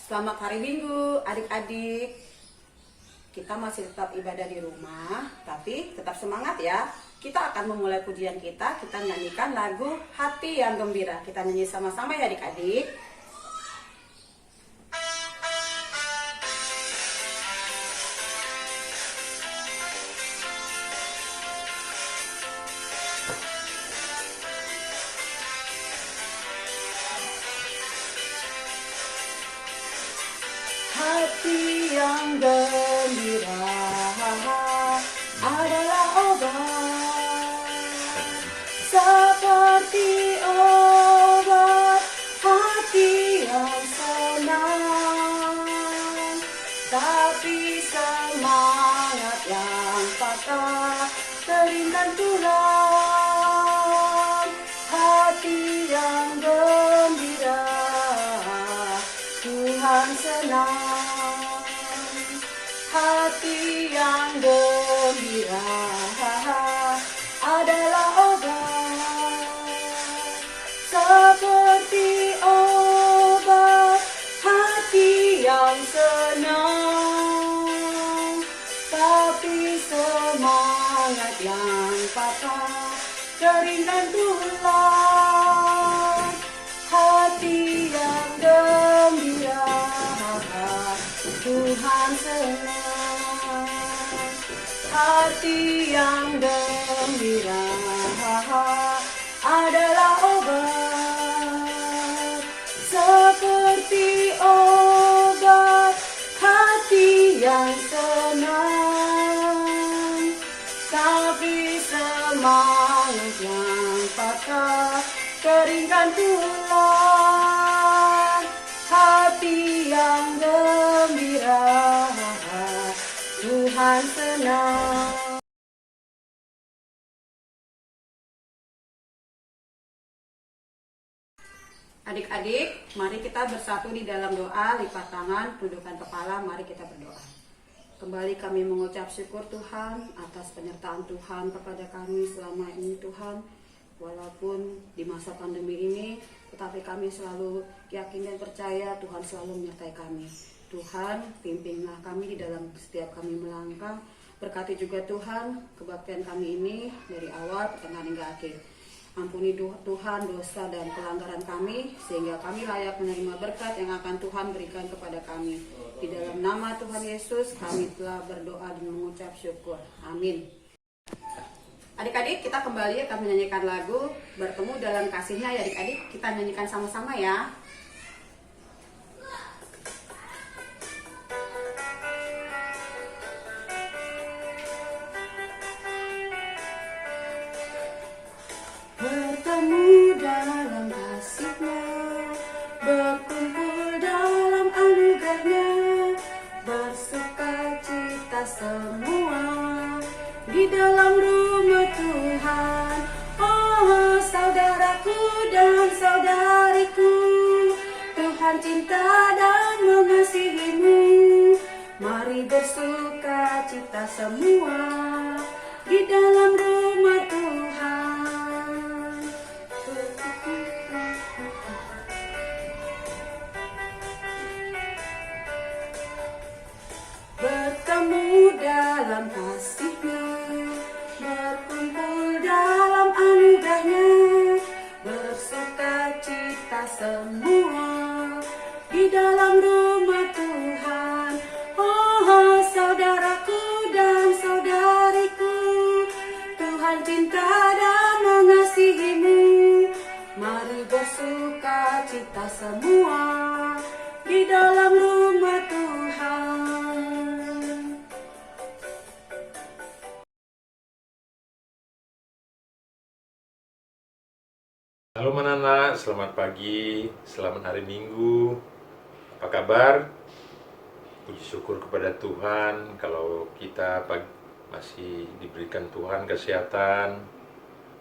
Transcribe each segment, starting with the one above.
Selamat hari Minggu, adik-adik. Kita masih tetap ibadah di rumah, tapi tetap semangat ya. Kita akan memulai pujian kita nyanyikan lagu Hati yang Gembira. Kita nyanyi sama-sama ya adik-adik. Hati yang gembira adalah obat, seperti obat hati yang senang. Tapi semangat yang patah teringan tulang. Hati yang gembira Tuhan senang. Hati yang gembira adalah obat, seperti obat hati yang senang. Tapi semangat yang patah keringan tulang. Hati yang gembira Tuhan senang. Hati yang gembira adalah obat, seperti obat hati yang senang. Tapi semangat yang patah keringkan tulang. Hati yang gembira Tuhan senang. Adik-adik, mari kita bersatu di dalam doa, lipat tangan, tundukkan kepala, mari kita berdoa. Kembali kami mengucap syukur Tuhan atas penyertaan Tuhan kepada kami selama ini Tuhan. Walaupun di masa pandemi ini, tetapi kami selalu yakin dan percaya Tuhan selalu menyertai kami. Tuhan, pimpinlah kami di dalam setiap kami melangkah. Berkati juga Tuhan kebaktian kami ini dari awal, pertengahan hingga akhir. Ampuni Tuhan dosa dan pelanggaran kami, sehingga kami layak menerima berkat yang akan Tuhan berikan kepada kami. Di dalam nama Tuhan Yesus, kami telah berdoa dan mengucap syukur. Amin. Adik-adik, kita kembali akan menyanyikan lagu Bertemu Dalam Kasih-Nya ya adik-adik. Kita nyanyikan sama-sama ya. Bertemu dalam kasih-Nya, berkumpul dalam anugerah-Nya, bersuka cita semua di dalam rumah Tuhan. Oh saudaraku dan saudariku, Tuhan cinta dan mengasihimu. Mari bersuka cita semua di dalam rumah Tuhan. Bertemu dalam kasih-Nya, berkumpul dalam anugerah-Nya, bersuka cita semua di dalam rumah Tuhan. Oh saudaraku dan saudariku, Tuhan cinta dan mengasihimu. Mari bersuka cita semua di dalam rumah Tuhan. Halo anak-anak, selamat pagi, selamat hari Minggu. Apa kabar? Puji syukur kepada Tuhan kalau kita masih diberikan Tuhan kesehatan.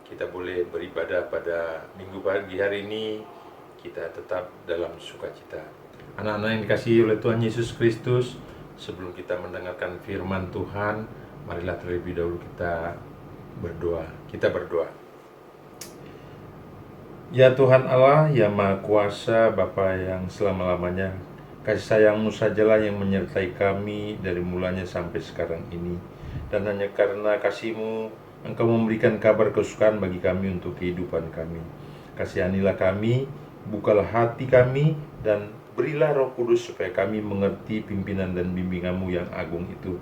Kita boleh beribadah pada Minggu pagi hari ini. Kita tetap dalam sukacita. Anak-anak yang dikasihi oleh Tuhan Yesus Kristus, sebelum kita mendengarkan firman Tuhan, marilah terlebih dahulu kita berdoa. Kita berdoa. Ya Tuhan Allah, yang Maha Kuasa, Bapa yang selama-lamanya Kasih sayang-Mu sajalah yang menyertai kami dari mulanya sampai sekarang ini. Dan hanya karena kasih-Mu, Engkau memberikan kabar kesukaan bagi kami untuk kehidupan kami. Kasihanilah kami, bukalah hati kami, dan berilah Roh Kudus supaya kami mengerti pimpinan dan bimbingan-Mu yang agung itu.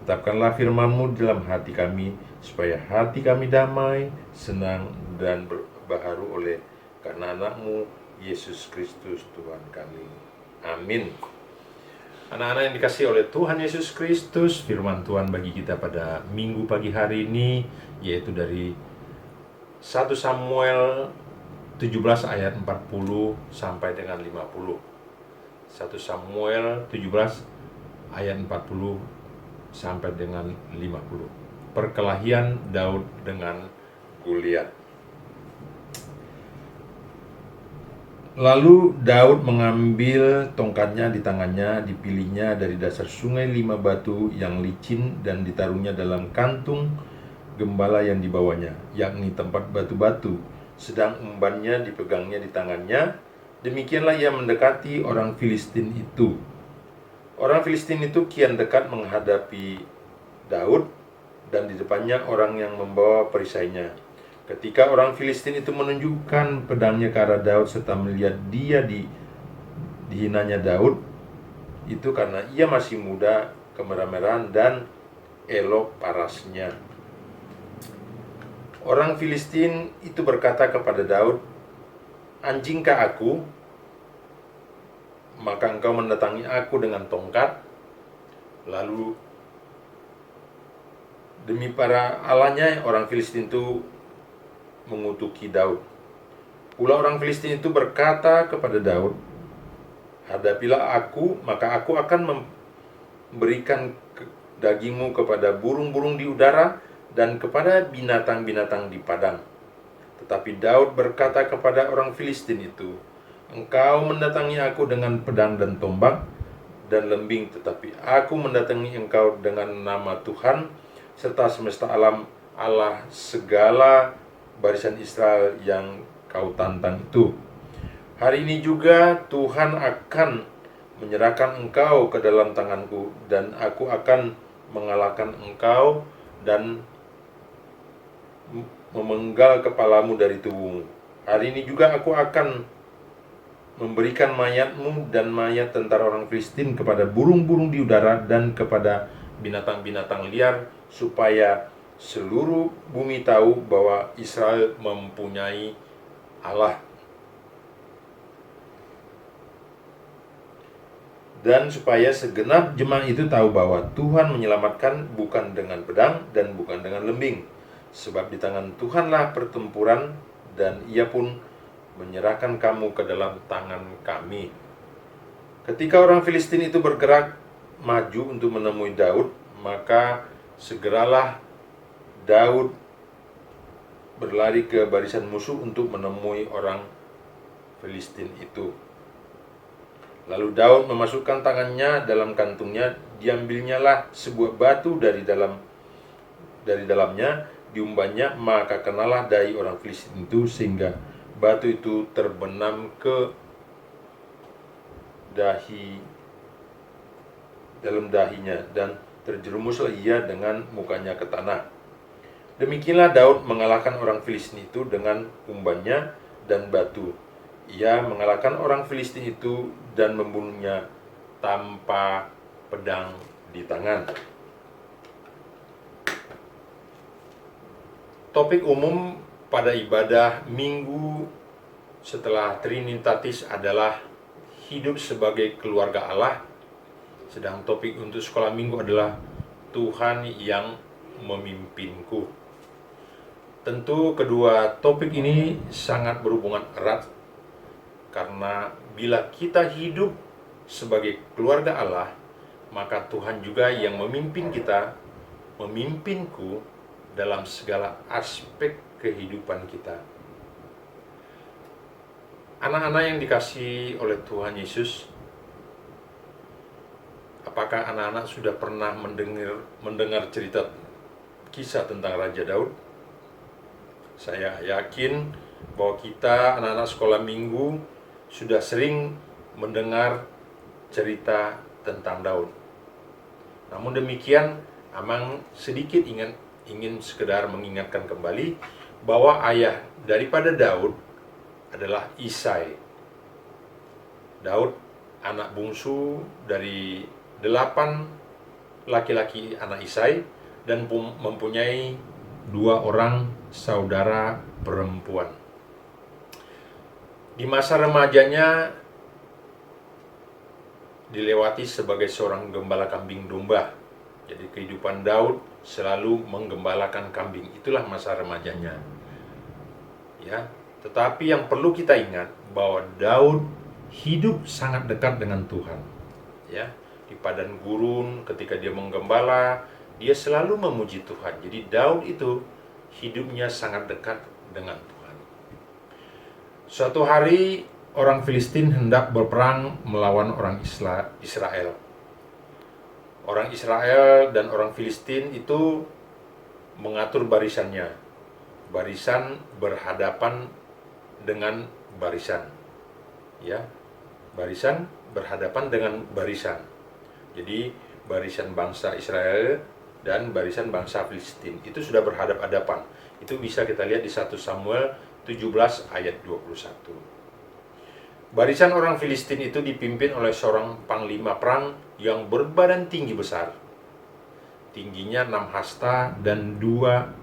Tetapkanlah firman-Mu dalam hati kami, supaya hati kami damai, senang, dan berbaharu oleh karena anak-Mu, Yesus Kristus Tuhan kami. Amin. Anak-anak yang dikasihi oleh Tuhan Yesus Kristus, firman Tuhan bagi kita pada minggu pagi hari ini, yaitu dari 1 Samuel 17 ayat 40 sampai dengan 50. 1 Samuel 17 ayat 40 sampai dengan 50. Perkelahian Daud dengan Goliat. Lalu Daud mengambil tongkatnya di tangannya, dipilihnya dari dasar sungai 5 batu yang licin dan ditaruhnya dalam kantung gembala yang dibawanya, yakni tempat batu-batu, sedang umbannya dipegangnya di tangannya. Demikianlah ia mendekati orang Filistin itu. Orang Filistin itu kian dekat menghadapi Daud, dan di depannya orang yang membawa perisainya. Ketika orang Filistin itu menunjukkan pedangnya ke arah Daud serta melihat dia dihinanya Daud, itu karena ia masih muda, kemerah-merahan, dan elok parasnya. Orang Filistin itu berkata kepada Daud, "Anjingkah aku? Maka engkau mendatangi aku dengan tongkat." Lalu demi para allahnya, orang Filistin itu mengutuki Daud. Pula orang Filistin itu berkata kepada Daud, "Hadapilah aku, maka aku akan memberikan dagingmu kepada burung-burung di udara dan kepada binatang-binatang di padang." Tetapi Daud berkata kepada orang Filistin itu, "Engkau mendatangi aku dengan pedang dan tombak dan lembing, tetapi aku mendatangi engkau dengan nama Tuhan serta semesta alam, Allah segala barisan Israel yang kau tantang itu. Hari ini juga Tuhan akan menyerahkan engkau ke dalam tanganku, dan aku akan mengalahkan engkau dan memenggal kepalamu dari tubuhmu. Hari ini juga aku akan memberikan mayatmu dan mayat tentara orang Filistin kepada burung-burung di udara dan kepada binatang-binatang liar, supaya seluruh bumi tahu bahwa Israel mempunyai Allah. Dan supaya segenap jemaat itu tahu bahwa Tuhan menyelamatkan bukan dengan pedang dan bukan dengan lembing. Sebab di tangan Tuhanlah pertempuran, dan ia pun menyerahkan kamu ke dalam tangan kami." Ketika orang Filistin itu bergerak maju untuk menemui Daud, maka segeralah Daud berlari ke barisan musuh untuk menemui orang Filistin itu. Lalu Daud memasukkan tangannya dalam kantungnya, diambilnyalah sebuah batu dari dalamnya, diumbannya, maka kenalah dahi orang Filistin itu, sehingga batu itu terbenam ke dalam dahinya, dan terjerumuslah ia dengan mukanya ke tanah. Demikianlah Daud mengalahkan orang Filistin itu dengan umbannya dan batu. Ia mengalahkan orang Filistin itu dan membunuhnya tanpa pedang di tangan. Topik umum pada ibadah minggu setelah Trinitatis adalah hidup sebagai keluarga Allah. Sedang topik untuk sekolah minggu adalah Tuhan yang memimpinku. Tentu kedua topik ini sangat berhubungan erat, karena bila kita hidup sebagai keluarga Allah, maka Tuhan juga yang memimpin kita, memimpinku dalam segala aspek kehidupan kita. Anak-anak yang dikasihi oleh Tuhan Yesus, apakah anak-anak sudah pernah mendengar cerita kisah tentang Raja Daud? Saya yakin bahwa kita anak-anak sekolah minggu sudah sering mendengar cerita tentang Daud. Namun demikian, Amang sedikit ingin sekedar mengingatkan kembali bahwa ayah daripada Daud adalah Isai. Daud anak bungsu dari 8 laki-laki anak Isai dan mempunyai 2 orang saudara perempuan. Di masa remajanya dilewati sebagai seorang gembala kambing domba. Jadi kehidupan Daud selalu menggembalakan kambing. Itulah masa remajanya. Ya, tetapi yang perlu kita ingat bahwa Daud hidup sangat dekat dengan Tuhan. Ya, di padang gurun ketika dia menggembala, dia selalu memuji Tuhan. Jadi Daud itu hidupnya sangat dekat dengan Tuhan. Suatu hari orang Filistin hendak berperang melawan orang Israel. Orang Israel dan orang Filistin itu mengatur barisannya. Barisan berhadapan dengan barisan. Ya, barisan berhadapan dengan barisan. Jadi barisan bangsa Israel dan barisan bangsa Filistin itu sudah berhadap-hadapan. Itu bisa kita lihat di 1 Samuel 17 ayat 21. Barisan orang Filistin itu dipimpin oleh seorang panglima perang yang berbadan tinggi besar. Tingginya 6 hasta dan 2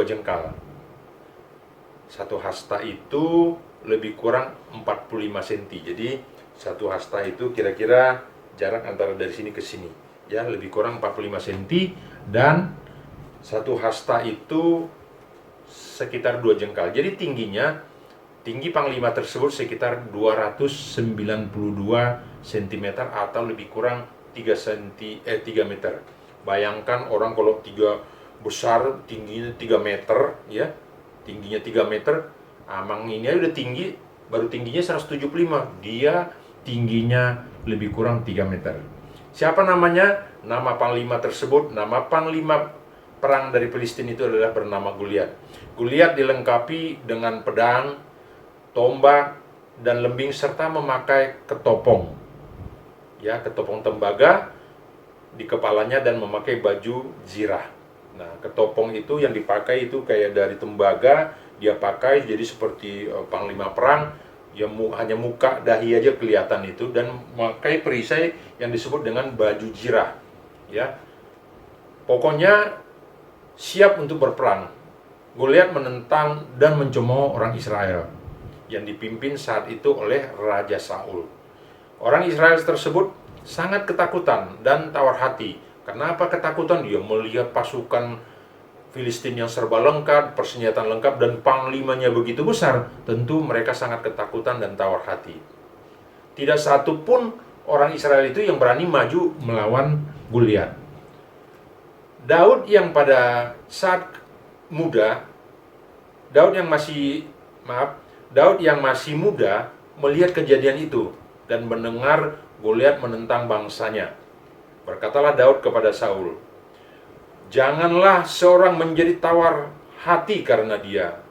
jengkal. 1 hasta itu lebih kurang 45 cm. Jadi 1 hasta itu kira-kira jarak antara dari sini ke sini. Ya, lebih kurang 45 cm dan 1 hasta itu sekitar 2 jengkal. Jadi tinggi panglima tersebut sekitar 292 cm atau lebih kurang 3 meter. Bayangkan orang kalau 3 besar, tingginya 3 meter, ya. Tingginya 3 meter, Amang ini udah tinggi, baru tingginya 175. Dia tingginya lebih kurang 3 meter. Siapa namanya? Nama panglima tersebut, nama panglima perang dari Filistin itu adalah bernama Goliat. Goliat dilengkapi dengan pedang, tombak, dan lembing serta memakai ketopong. Ya, ketopong tembaga di kepalanya dan memakai baju zirah. Nah, ketopong itu yang dipakai itu kayak dari tembaga dia pakai, jadi seperti panglima perang, ya hanya muka dahi aja kelihatan itu, dan memakai perisai yang disebut dengan baju zirah. Ya, pokoknya siap untuk berperang. Goliat menentang dan mencemooh orang Israel yang dipimpin saat itu oleh Raja Saul. Orang Israel tersebut sangat ketakutan dan tawar hati. Kenapa ketakutan? Dia melihat pasukan Filistin yang serba lengkap, persenjataan lengkap, dan panglimanya begitu besar. Tentu mereka sangat ketakutan dan tawar hati. Tidak satu pun orang Israel itu yang berani maju melawan Goliat. Daud yang pada saat muda, Daud yang masih muda melihat kejadian itu dan mendengar Goliat menentang bangsanya. Berkatalah Daud kepada Saul, "Janganlah seorang menjadi tawar hati karena dia.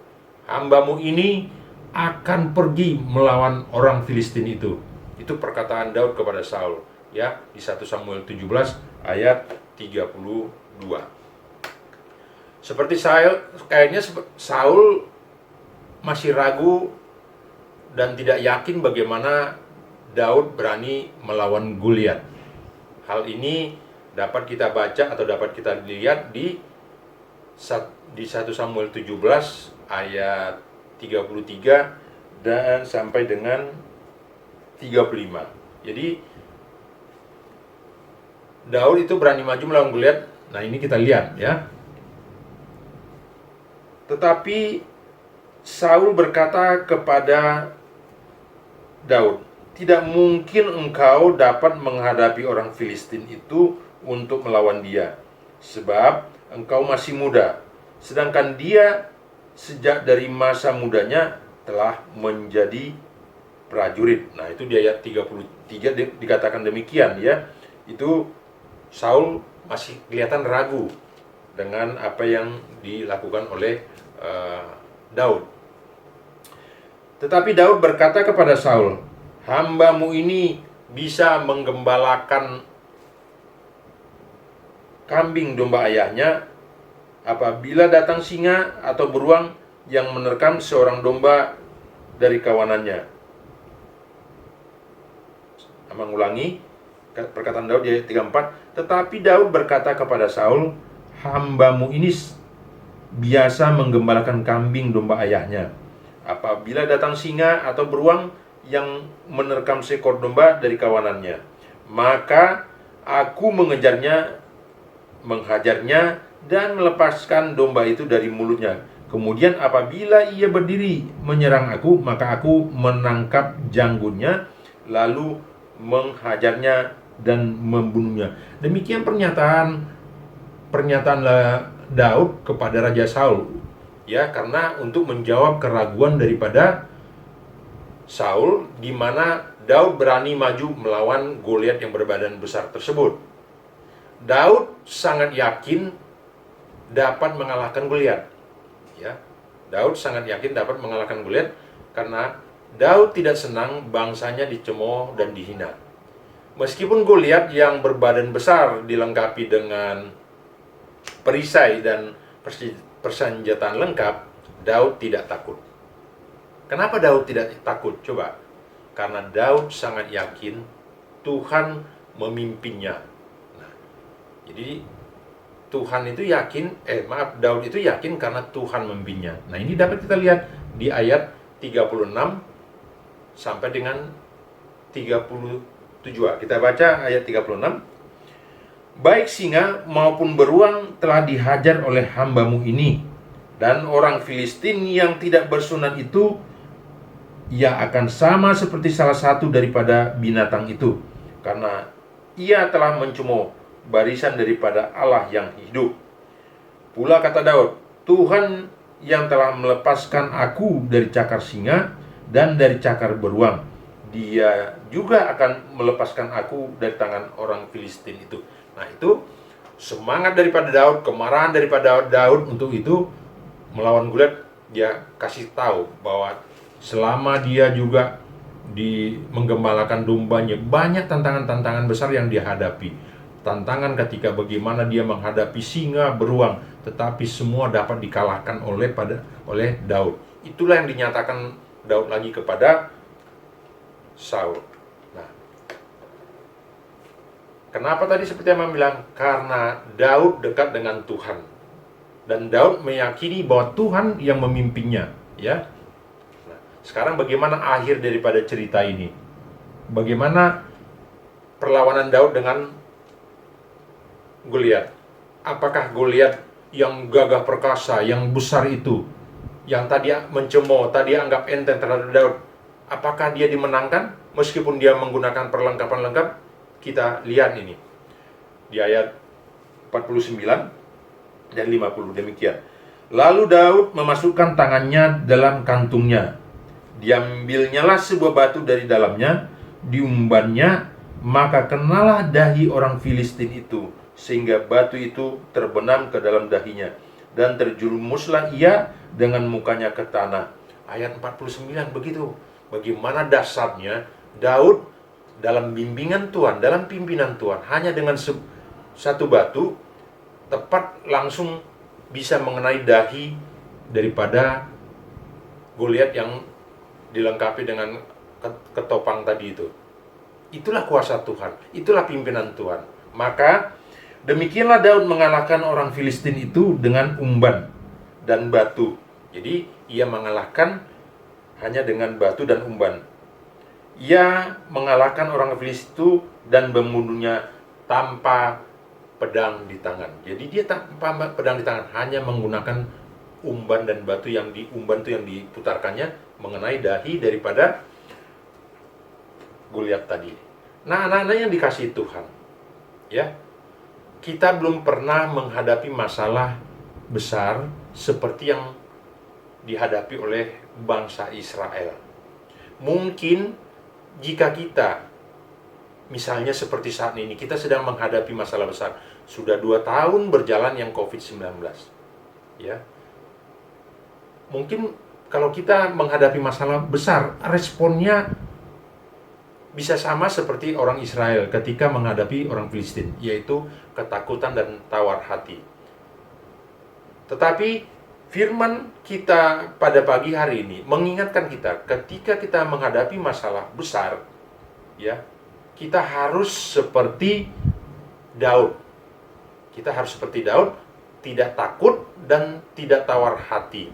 Hambamu ini akan pergi melawan orang Filistin itu." Itu perkataan Daud kepada Saul, ya, di 1 Samuel 17 ayat 32. Seperti kayaknya Saul masih ragu dan tidak yakin bagaimana Daud berani melawan Goliat. Hal ini dapat kita baca atau dapat kita lihat di 1 Samuel 17 ayat 33 dan sampai dengan 35. Jadi Daud itu berani maju melawan Goliat. Nah, ini kita lihat, ya. Tetapi Saul berkata kepada Daud, "Tidak mungkin engkau dapat menghadapi orang Filistin itu untuk melawan dia, sebab engkau masih muda, sedangkan dia sejak dari masa mudanya telah menjadi prajurit." Nah, itu di ayat 33 dikatakan demikian, ya. Itu Saul masih kelihatan ragu dengan apa yang dilakukan oleh Daud. Tetapi Daud berkata kepada Saul, "Hambamu ini bisa menggembalakan kambing domba ayahnya apabila datang singa atau beruang yang menerkam seorang domba dari kawanannya." Mengulangi perkataan Daud di ayat 34, "Tetapi Daud berkata kepada Saul, hambamu ini biasa menggembalakan kambing domba ayahnya. Apabila datang singa atau beruang yang menerkam seekor domba dari kawanannya, maka aku mengejarnya, menghajarnya, dan melepaskan domba itu dari mulutnya. Kemudian apabila ia berdiri menyerang aku, maka aku menangkap janggutnya, lalu menghajarnya dan membunuhnya." Demikian pernyataan Daud kepada Raja Saul, ya, karena untuk menjawab keraguan daripada Saul, di mana Daud berani maju melawan Goliat yang berbadan besar tersebut. Daud sangat yakin dapat mengalahkan Goliat, ya. Daud sangat yakin dapat mengalahkan Goliat karena Daud tidak senang bangsanya dicemooh dan dihina. Meskipun Goliat yang berbadan besar dilengkapi dengan perisai dan persenjataan lengkap, Daud tidak takut. Kenapa Daud tidak takut? Coba. Karena Daud sangat yakin Tuhan memimpinnya. Nah, jadi Tuhan itu yakin, Daud itu yakin karena Tuhan memimpinnya. Nah, ini dapat kita lihat di ayat 36 sampai dengan 37. Kita baca ayat 36. "Baik singa maupun beruang telah dihajar oleh hambamu ini, dan orang Filistin yang tidak bersunat itu, ia akan sama seperti salah satu daripada binatang itu, karena ia telah mencemooh barisan daripada Allah yang hidup." Pula kata Daud, "Tuhan yang telah melepaskan aku dari cakar singa dan dari cakar beruang, Dia juga akan melepaskan aku dari tangan orang Filistin itu." Nah, itu semangat daripada Daud, kemarahan daripada Daud untuk itu melawan Goliat. Dia kasih tahu bahwa selama dia juga menggembalakan dombanya, banyak tantangan-tantangan besar yang dia hadapi. Tantangan ketika bagaimana dia menghadapi singa, beruang, tetapi semua dapat dikalahkan oleh Daud. Itulah yang dinyatakan Daud lagi kepada Saul. Nah, kenapa tadi seperti yang bilang? Karena Daud dekat dengan Tuhan, dan Daud meyakini bahwa Tuhan yang memimpinnya, ya. Nah, sekarang bagaimana akhir daripada cerita ini? Bagaimana perlawanan Daud dengan Goliat? Apakah Goliat yang gagah perkasa, yang besar itu, yang tadi mencemooh, tadi anggap enteng terhadap Daud, apakah dia dimenangkan meskipun dia menggunakan perlengkapan lengkap? Kita lihat ini di ayat 49 dan 50, demikian. "Lalu Daud memasukkan tangannya dalam kantungnya, diambilnyalah sebuah batu dari dalamnya, diumbannya, maka kenalah dahi orang Filistin itu, sehingga batu itu terbenam ke dalam dahinya, dan terjerumuslah ia dengan mukanya ke tanah." Ayat 49 begitu. Bagaimana dasarnya Daud dalam bimbingan Tuhan, dalam pimpinan Tuhan, hanya dengan satu batu tepat langsung bisa mengenai dahi daripada Goliat yang dilengkapi dengan ketopang tadi itu. Itulah kuasa Tuhan, itulah pimpinan Tuhan. Maka demikianlah Daud mengalahkan orang Filistin itu dengan umban dan batu. Jadi ia mengalahkan hanya dengan batu dan umban. Ia mengalahkan orang Filistin itu dan membunuhnya tanpa pedang di tangan. Jadi dia tanpa pedang di tangan, hanya menggunakan umban dan batu yang diumban itu yang diputarkannya mengenai dahi daripada Goliat tadi. Nah, anak-anak yang dikasihi Tuhan, ya, kita belum pernah menghadapi masalah besar seperti yang dihadapi oleh bangsa Israel. Mungkin jika kita, misalnya seperti saat ini, kita sedang menghadapi masalah besar. Sudah 2 tahun berjalan yang COVID-19, ya. Mungkin kalau kita menghadapi masalah besar, responnya bisa sama seperti orang Israel ketika menghadapi orang Filistin, yaitu ketakutan dan tawar hati. Tetapi firman kita pada pagi hari ini mengingatkan kita ketika kita menghadapi masalah besar, ya, kita harus seperti Daud. Kita harus seperti Daud, tidak takut dan tidak tawar hati.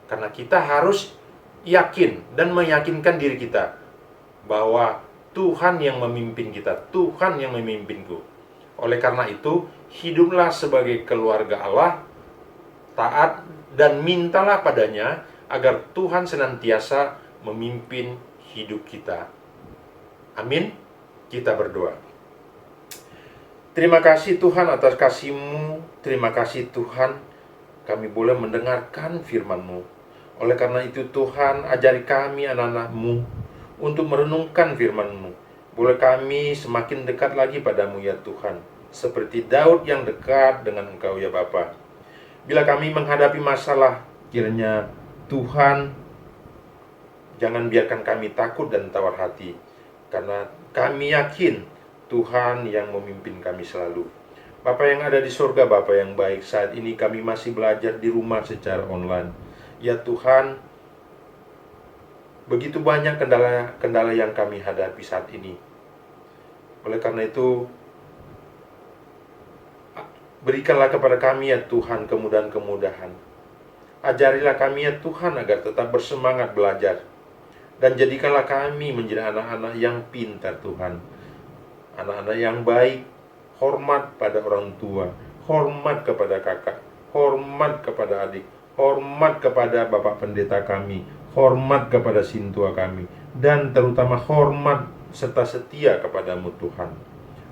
Karena kita harus yakin dan meyakinkan diri kita bahwa Tuhan yang memimpin kita, Tuhan yang memimpinku. Oleh karena itu, hiduplah sebagai keluarga Allah, taat dan mintalah padanya agar Tuhan senantiasa memimpin hidup kita. Amin. Kita berdoa. Terima kasih Tuhan atas kasih-Mu. Terima kasih Tuhan, kami boleh mendengarkan firman-Mu. Oleh karena itu Tuhan, ajari kami anak-anak-Mu untuk merenungkan firman-Mu. Boleh kami semakin dekat lagi padamu ya Tuhan, seperti Daud yang dekat dengan Engkau ya Bapa. Bila kami menghadapi masalah, kiranya Tuhan jangan biarkan kami takut dan tawar hati, karena kami yakin Tuhan yang memimpin kami selalu. Bapa yang ada di surga, Bapa yang baik, saat ini kami masih belajar di rumah secara online. Ya Tuhan, begitu banyak kendala yang kami hadapi saat ini. Oleh karena itu, berikanlah kepada kami ya Tuhan kemudahan-kemudahan. Ajarilah kami ya Tuhan agar tetap bersemangat belajar. Dan jadikanlah kami menjadi anak-anak yang pintar Tuhan. Anak-anak yang baik, hormat pada orang tua, hormat kepada kakak, hormat kepada adik, hormat kepada Bapak Pendeta kami, hormat kepada sintua kami, dan terutama hormat serta setia kepadamu Tuhan.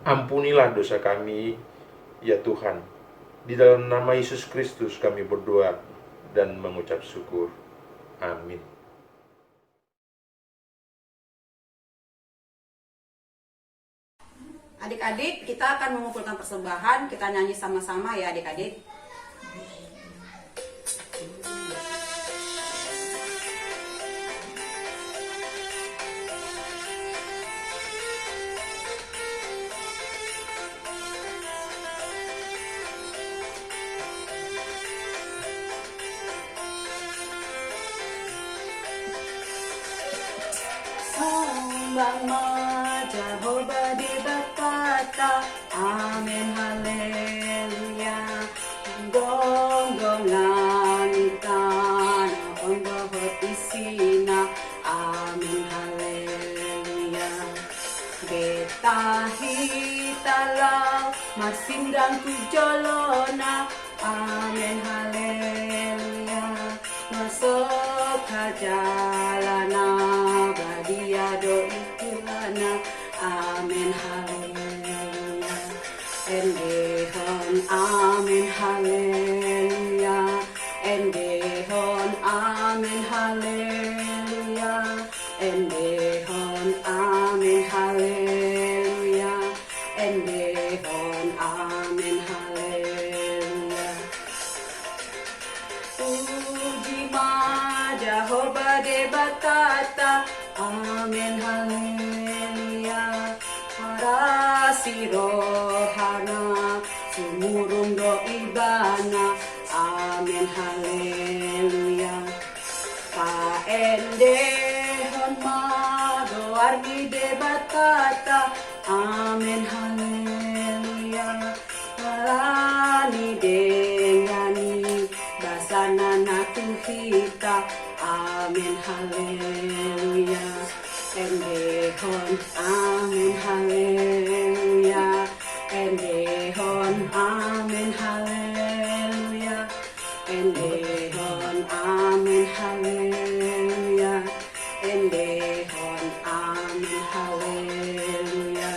Ampunilah dosa kami ya Tuhan. Di dalam nama Yesus Kristus kami berdoa dan mengucap syukur. Amin. Adik-adik, kita akan mengumpulkan persembahan. Kita nyanyi sama-sama ya adik-adik. Sembah Jehovah di berkata, amin haleluya. Gonggong langit tanah ondo isina, amin haleluya. Beta hitalau masindang tujolona, amin haleluya. Masuk kajalana badia doikilana, amin haleluya. Endehon amin haleluya. Endehon amin haleluya. Endehon amin haleluya. Endehon amin haleluya. Puji Jehovah de batata, amin haleluya. Harasi rohana sumurung do ibana, amin haleluya. Paendehon madoargi de batata, amin haleluya. Halani dengani basana natuhita, amin haleluya. Endehon amin haleluya. Endehon amin haleluya. Endehon amin haleluya. Endehon amin haleluya.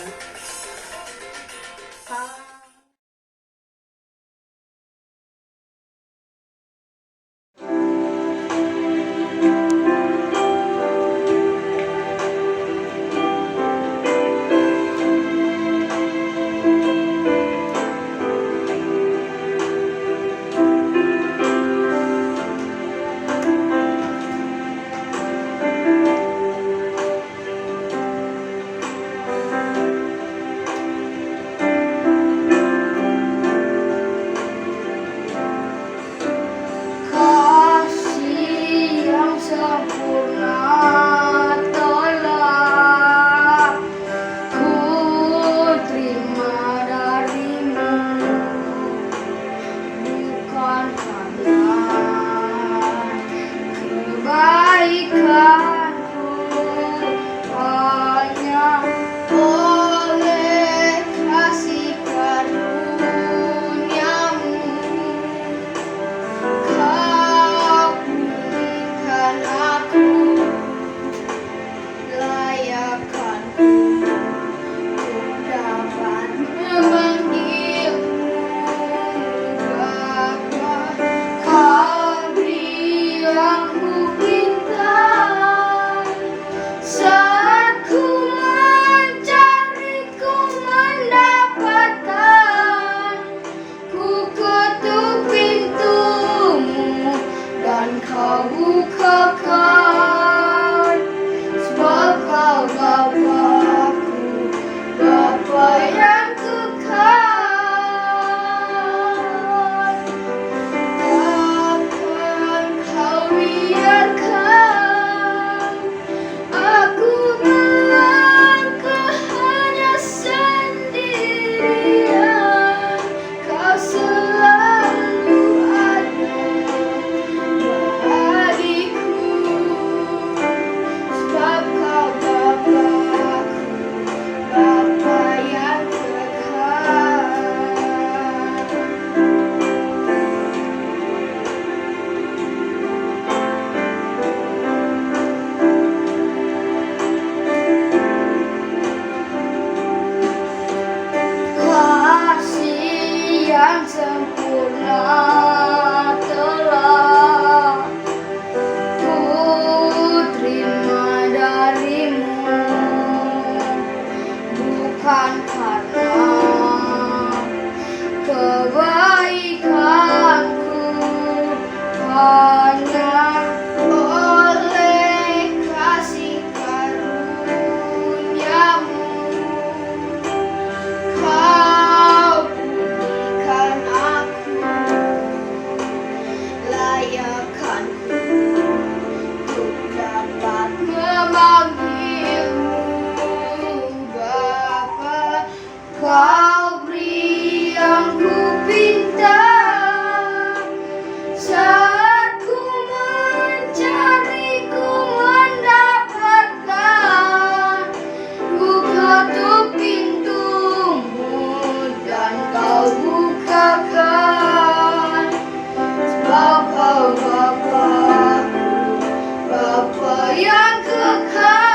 yang kekal.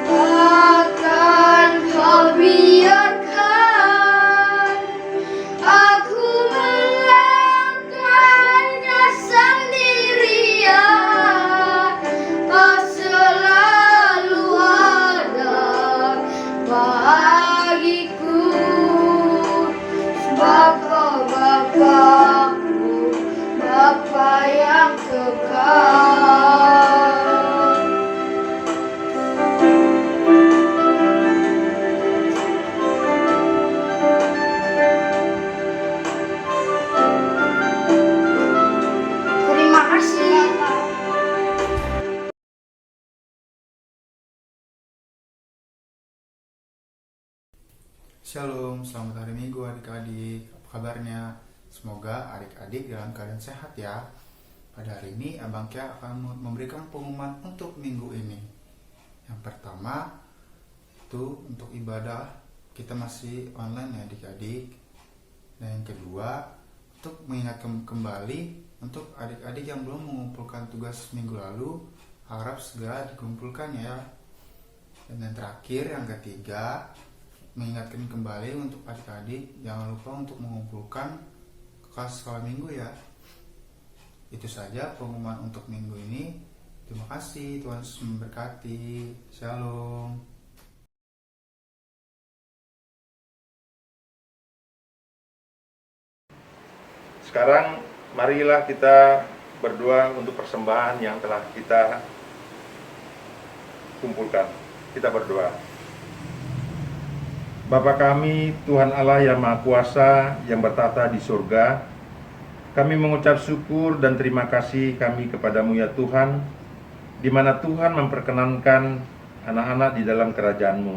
Akan kau biarkan aku melangkahnya sendirian. Kau selalu ada bagiku, sebab kau Bapakku, Bapa yang kekal. Terima kasih. Shalom, selamat hari Minggu adik-adik. Apa kabarnya? Semoga adik-adik dalam keadaan sehat ya. Pada hari ini Abang Kia akan memberikan pengumuman untuk minggu ini. Yang pertama itu untuk ibadah kita masih online ya adik-adik. Dan yang kedua untuk mengingatkan kembali untuk adik-adik yang belum mengumpulkan tugas minggu lalu, harap segera dikumpulkan ya. Dan yang terakhir, yang ketiga, mengingatkan kembali untuk adik-adik jangan lupa untuk mengumpulkan kelas sekolah minggu ya. Itu saja pengumuman untuk minggu ini. Terima kasih, Tuhan Yesus memberkati. Shalom. Sekarang marilah kita berdoa untuk persembahan yang telah kita kumpulkan. Kita berdoa. Bapa kami, Tuhan Allah yang Maha Kuasa, yang bertata di surga, kami mengucap syukur dan terima kasih kami kepadamu ya Tuhan, di mana Tuhan memperkenankan anak-anak di dalam kerajaan-Mu.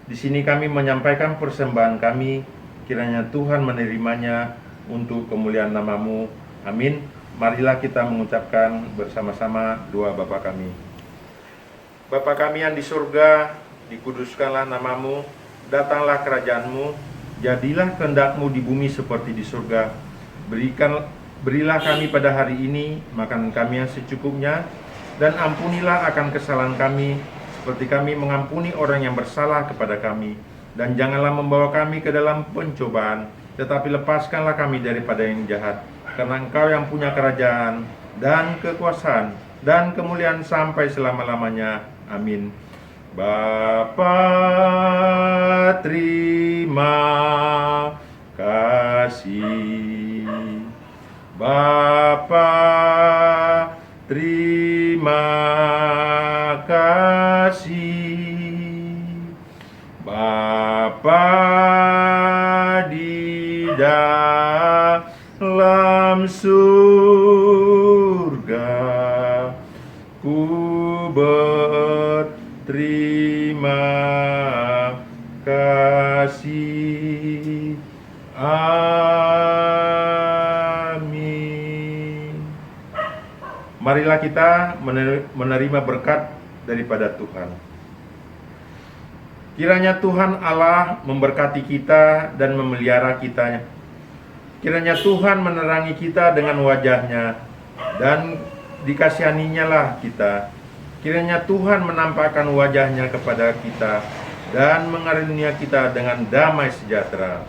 Di sini kami menyampaikan persembahan kami, kiranya Tuhan menerimanya untuk kemuliaan nama-Mu. Amin. Marilah kita mengucapkan bersama-sama doa Bapa kami. Bapa kami yang di surga, dikuduskanlah nama-Mu. Datanglah kerajaan-Mu, jadilah kehendak-Mu di bumi seperti di surga. Berilah kami pada hari ini makanan kami yang secukupnya, dan ampunilah akan kesalahan kami, seperti kami mengampuni orang yang bersalah kepada kami. Dan janganlah membawa kami ke dalam pencobaan, tetapi lepaskanlah kami daripada yang jahat. Karena Engkau yang punya kerajaan, dan kekuasaan, dan kemuliaan sampai selama-lamanya. Amin. Bapa, terima kasih. Bapa, terima kasih. Bapa di dalam surga, ku berterima kasih. Amin. Marilah kita menerima berkat daripada Tuhan. Kiranya Tuhan Allah memberkati kita dan memelihara kita. Kiranya Tuhan menerangi kita dengan wajah-Nya dan dikasihaninya lah kita. Kiranya Tuhan menampakkan wajah-Nya kepada kita dan mengarunia kita dengan damai sejahtera.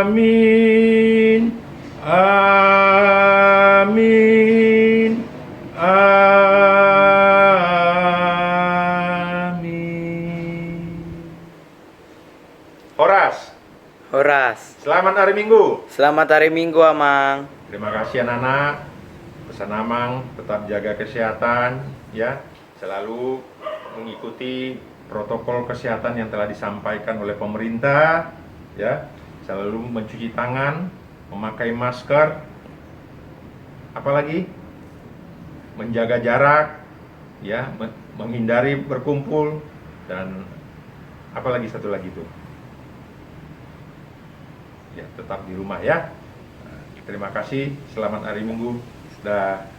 Amin. Amin. Amin. Horas. Selamat hari Minggu. Selamat hari Minggu, Amang. Terima kasih anak-anak. Pesan Amang tetap jaga kesehatan ya. Selalu mengikuti protokol kesehatan yang telah disampaikan oleh pemerintah ya. Selalu mencuci tangan, memakai masker. Apalagi menjaga jarak ya, menghindari berkumpul, dan apalagi satu lagi tuh. Ya, tetap di rumah ya. Terima kasih. Selamat hari Minggu. Dah.